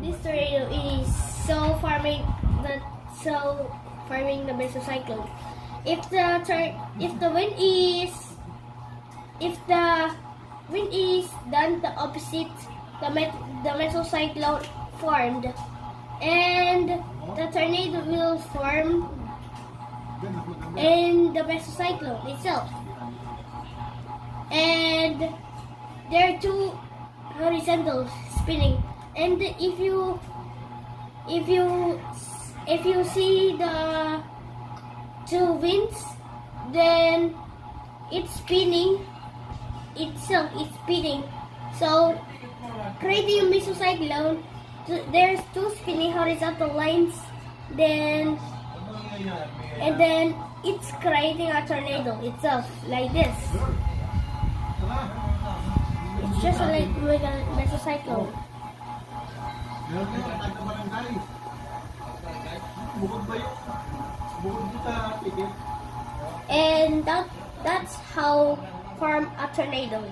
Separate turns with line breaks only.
this tornado is so farming the mesocyclone. If the wind is done the opposite, the mesocyclone formed, and the tornado will form in the mesocyclone itself. And there are two horizontal spinning, and if you see the two winds, then it's spinning itself. It's spinning. So creating a mesocyclone, there's two spinning horizontal lines. Then it's creating a tornado itself like this. It's just like a mesocyclone. And that's how form a tornado.